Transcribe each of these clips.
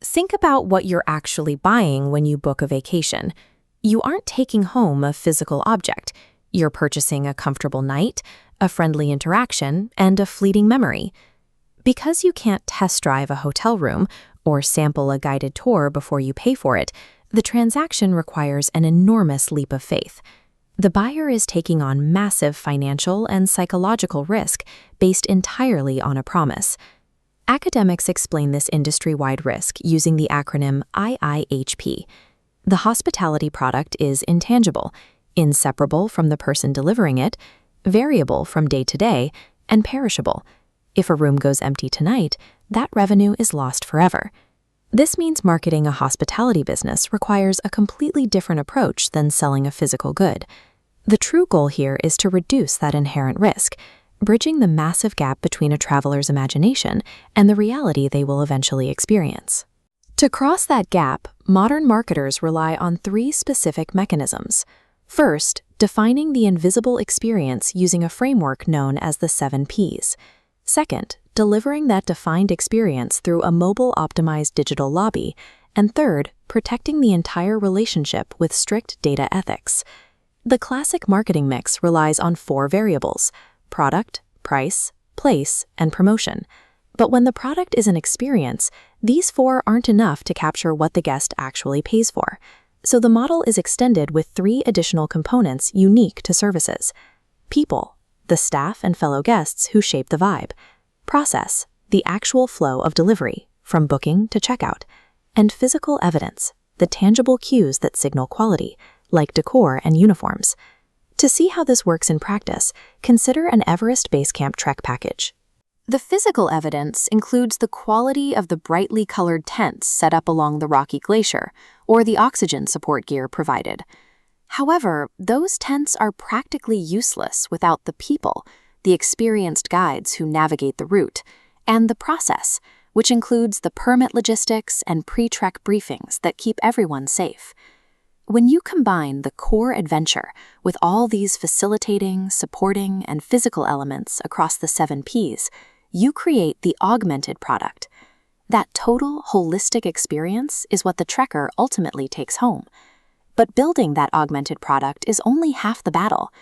Think about what you're actually buying when you book a vacation. You aren't taking home a physical object. You're purchasing a comfortable night, a friendly interaction, and a fleeting memory. Because you can't test drive a hotel room or sample a guided tour before you pay for it, the transaction requires an enormous leap of faith. The buyer is taking on massive financial and psychological risk based entirely on a promise. Academics explain this industry-wide risk using the acronym IIHP. The hospitality product is intangible, inseparable from the person delivering it, variable from day to day, and perishable. If a room goes empty tonight, that revenue is lost forever. This means marketing a hospitality business requires a completely different approach than selling a physical good. The true goal here is to reduce that inherent risk, bridging the massive gap between a traveler's imagination and the reality they will eventually experience. To cross that gap, modern marketers rely on three specific mechanisms. First, defining the invisible experience using a framework known as the 7 Ps. Second, delivering that defined experience through a mobile-optimized digital lobby. And third, protecting the entire relationship with strict data ethics. The classic marketing mix relies on 4 variables: product, price, place, and promotion. But when the product is an experience, these 4 aren't enough to capture what the guest actually pays for. So the model is extended with 3 additional components unique to services: people, the staff and fellow guests who shape the vibe; process, the actual flow of delivery, from booking to checkout; and physical evidence, the tangible cues that signal quality, like decor and uniforms. To see how this works in practice, consider an Everest Base Camp Trek package. The physical evidence includes the quality of the brightly colored tents set up along the rocky glacier, or the oxygen support gear provided. However, those tents are practically useless without the people, the experienced guides who navigate the route, and the process, which includes the permit logistics and pre-trek briefings that keep everyone safe. When you combine the core adventure with all these facilitating, supporting, and physical elements across the 7 Ps, you create the augmented product. That total, holistic experience is what the trekker ultimately takes home. But building that augmented product is only half the battle.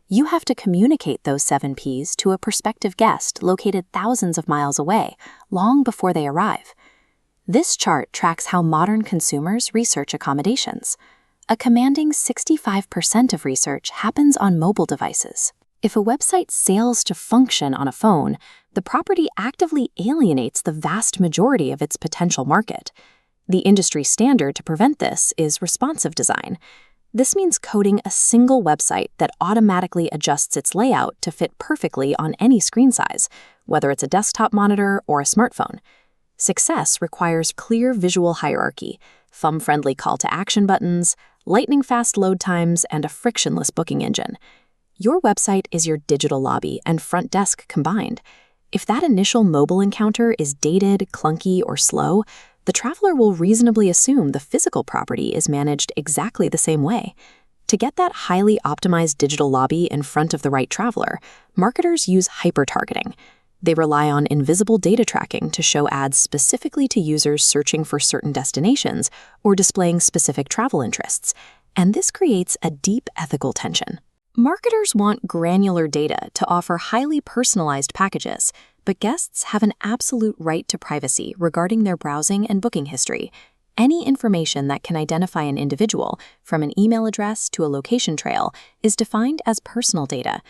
You have to communicate those 7 Ps to a prospective guest located thousands of miles away, long before they arrive. This chart tracks how modern consumers research accommodations. A commanding 65% of research happens on mobile devices. If a website fails to function on a phone, the property actively alienates the vast majority of its potential market. The industry standard to prevent this is responsive design. This means coding a single website that automatically adjusts its layout to fit perfectly on any screen size, whether it's a desktop monitor or a smartphone. Success requires clear visual hierarchy, thumb-friendly call-to-action buttons, lightning-fast load times, and a frictionless booking engine. Your website is your digital lobby and front desk combined. If that initial mobile encounter is dated, clunky, or slow, the traveler will reasonably assume the physical property is managed exactly the same way. To get that highly optimized digital lobby in front of the right traveler, marketers use hyper-targeting. They rely on invisible data tracking to show ads specifically to users searching for certain destinations or displaying specific travel interests, and this creates a deep ethical tension. Marketers want granular data to offer highly personalized packages, but guests have an absolute right to privacy regarding their browsing and booking history. Any information that can identify an individual, from an email address to a location trail, is defined as personal data.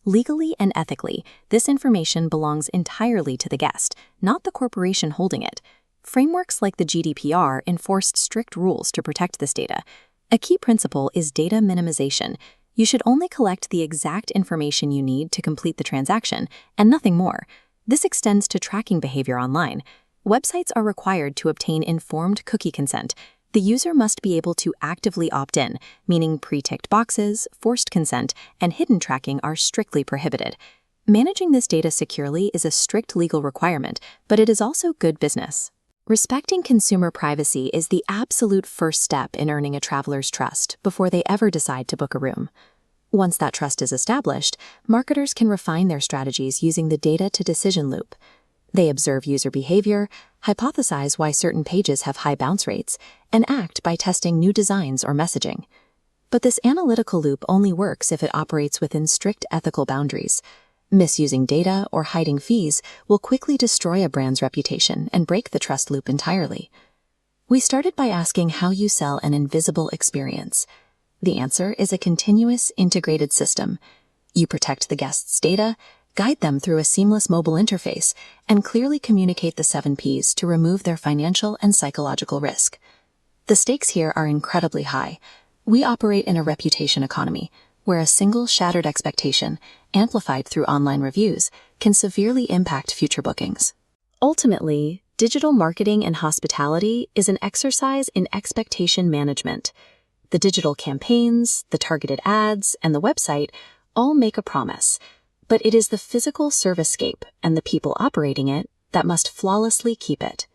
Legally and ethically, this information belongs entirely to the guest, not the corporation holding it. Frameworks like the GDPR enforced strict rules to protect this data. A key principle is data minimization. You should only collect the exact information you need to complete the transaction, and nothing more. This extends to tracking behavior online. Websites are required to obtain informed cookie consent. The user must be able to actively opt in, meaning pre-ticked boxes, forced consent, and hidden tracking are strictly prohibited. Managing this data securely is a strict legal requirement, but it is also good business. Respecting consumer privacy is the absolute first step in earning a traveler's trust before they ever decide to book a room. Once that trust is established, marketers can refine their strategies using the data-to-decision loop. They observe user behavior, hypothesize why certain pages have high bounce rates, and act by testing new designs or messaging. But this analytical loop only works if it operates within strict ethical boundaries. Misusing data or hiding fees will quickly destroy a brand's reputation and break the trust loop entirely. We started by asking how you sell an invisible experience. The answer is a continuous, integrated system. You protect the guest's data, guide them through a seamless mobile interface, and clearly communicate the 7 Ps to remove their financial and psychological risk. The stakes here are incredibly high. We operate in a reputation economy, where a single shattered expectation, amplified through online reviews, can severely impact future bookings. Ultimately, digital marketing and hospitality is an exercise in expectation management. The digital campaigns, the targeted ads, and the website all make a promise, but it is the physical servicescape and the people operating it that must flawlessly keep it.